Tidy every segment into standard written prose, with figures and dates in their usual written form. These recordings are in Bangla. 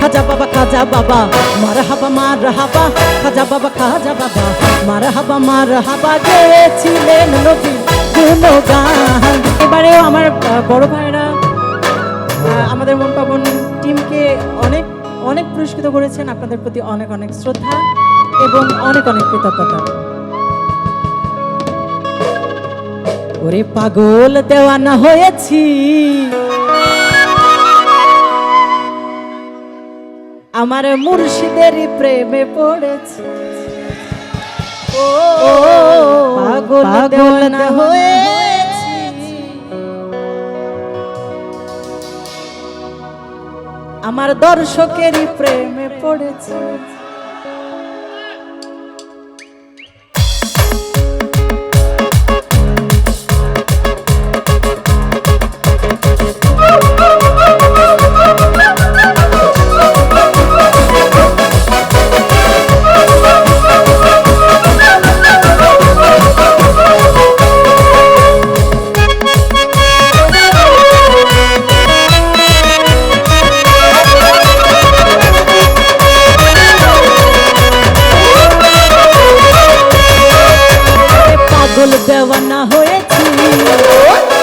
খাজা বাবা মারহাবা মারহাবা, খাজা বাবা মারহাবা মারহাবা, গেয়েছিলেন নবীর গুণগান। এবারেও আমার বড় ভাইরা আমাদের মন পাবন টিমকে অনেক অনেক পুরস্কৃত করেছেন। আপনাদের প্রতি অনেক অনেক শ্রদ্ধা এবং অনেক অনেক কৃতজ্ঞতা। ওরে পাগল দেওয়ানা হয়েছি, আমার মুর্শিদেরই প্রেমে পড়েছি। ও পাগল দেওয়ানা হয়েছি, আমার দর্শকেরই প্রেমে পড়েছি। দেওয়ানা হয়েছি,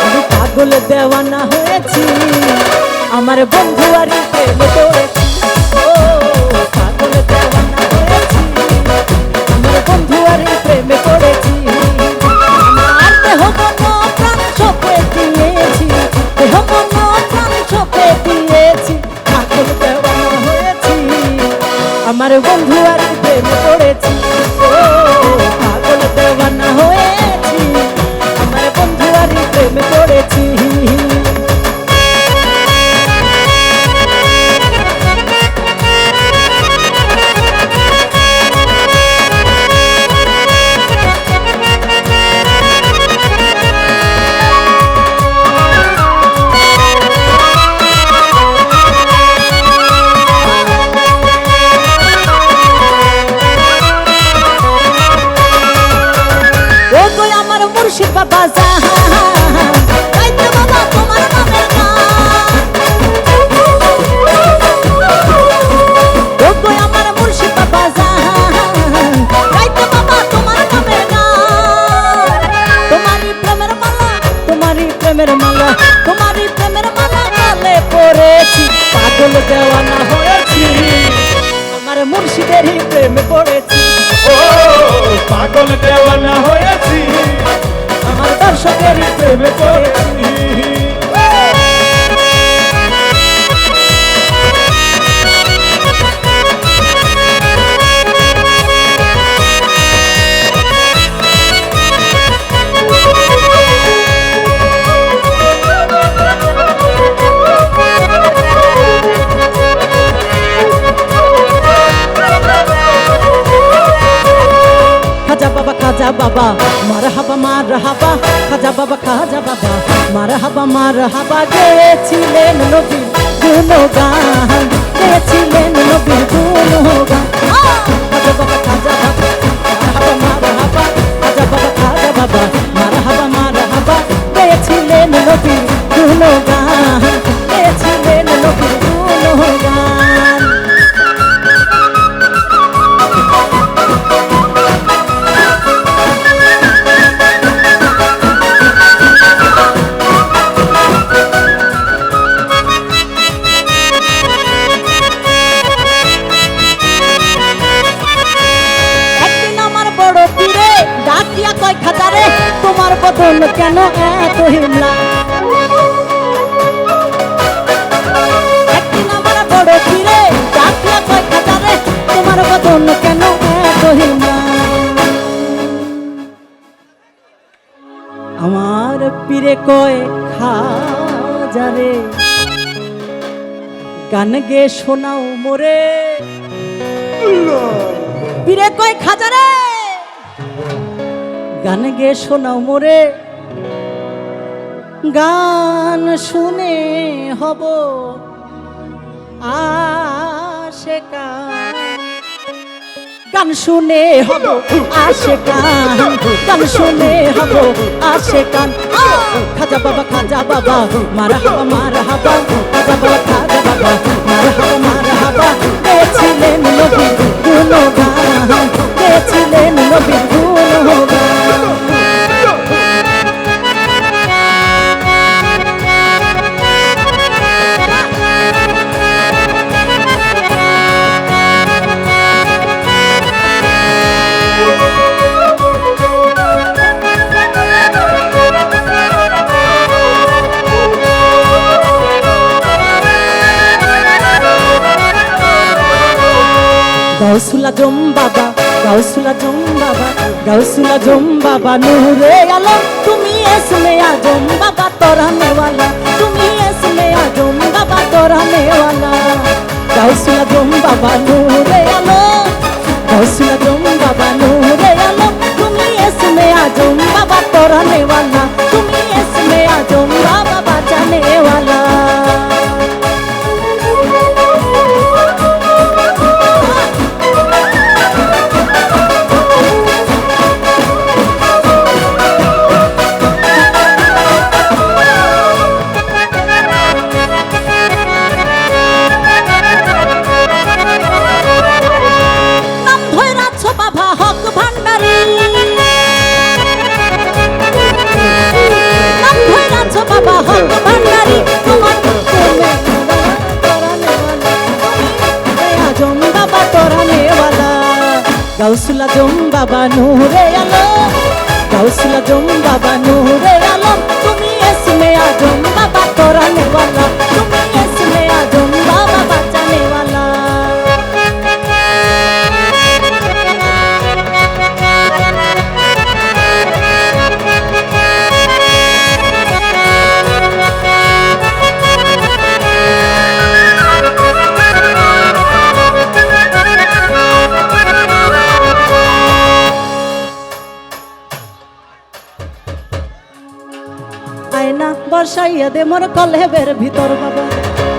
আমি পাগল দেওয়ানা হয়েছি, আমার বন্ধু আর প্রেমে পড়েছি। ও পাগল দেওয়ানা হয়েছি, আমার বন্ধু আর প্রেমে পড়েছি। আমার দেহ মন প্রাণ সঁপে দিয়েছি, দেহ মন প্রাণ সঁপে দিয়েছি, পাগল দেওয়ানা হয়েছি, আমার বন্ধু আর প্রেমে পড়েছি। ও পাগল দেওয়ানা হয়েছি, আমার বন্ধু আর প্রেমে পড়েছি। মুর্শিদ বাবা জাহান গাইতে বাবা তোমার নামের গান, ও কই আমার মুর্শিদ বাবা জাহান গাইতে বাবা তোমার নামের গান। তোমারই প্রেমের মালা, তোমারই প্রেমের মালা, তোমারই প্রেমের মালা গলে পড়েছি, পাগল দেওয়ানা হয়েছি, আমার মুর্শিদেরই প্রেমে পড়েছি। ও পাগল দেওয়ানা হয়েছি, আমার দর্শকের প্রেমে পড়েছি। খাজা বাবা মারহাবা মারহাবা, খাজা বাবা মারহাবা মারহাবা, গেয়েছিলেন নবীর গুণগান, গেয়েছিলেন নবীর গুণগান। খাজা বাবা মারহাবা মারহাবা, খাজা বাবা মারহাবা মারহাবা, গেয়েছিলেন নবীর গুণগান, গেয়েছিলেন নবীর গুণগান। তোমার বদন কেন এত হিমলা, একদিন আমার বড় পীরে ডাকিয়া কয় খাজারে, তোমার বদন কেন এত হিমলা। আমার পীরে কয় খাজারে, গান গে শোনাও মোরে, পীরে কয় খাজারে, গান গে শোনাও মোরে, গান শুনে হব আশেকান, গান শুনে হব আশেকান, গান শুনে হব আশেকান। খাজা বাবা মারহাবা মারহাবা, খাজা বাবা মারহাবা মারহাবা, গাউসুল আজম বাবা, গাউসুল আজম বাবা, গাউসুল আজম বাবা নূরে আলম, তুমি এসমে আজম বাবা তরানে ওয়ালা, তুমি এসমে আজম বাবা তরানে ওয়ালা। গাউসুল আজম বাবা নূরে আলম, গাউসুল আজম বাবা নূরে আলম, তুমি এসমে আজম বাবা তরানে ওয়ালা, তুমি এসমে আজম বাবা বাঁচানে ওয়ালা। নাম ধইরাছ বাবা হক ভান্ডারী, নাম ধইরাছ বাবা হক ভান্ডারী, তোমার প্রেমে তরানে ওয়ালা, তুমি আজম বাবা তরানে ওয়ালা। গাউসুল আজম বাবা নূরে আলম, গাউসুল আজম বাবা নূরে আলম, তুমি এসমে আজম বাবা তরানে ওয়ালা, তুমি এসমে আজম বাবা বাঁচানে ওয়ালা। আয়না বর্ষাইয়া দে মোর কলেবের ভিতর বাবা,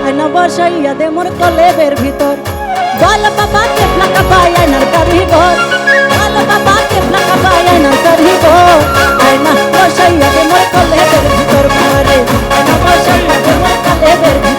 আয়না বর্ষাইয়া দে মোর কলেবের ভিতর, বল বাবা কে ফ্লাকা পাই আয়নার কারিগর, বল বাবা কে ফ্লাকা পাই আয়নার কারিগর, আয়না বর্ষাইয়া দে মোর কলেবের ভিতর বাবা রে, আয়না বর্ষাইয়া দে মোর কলেবের ভিতর।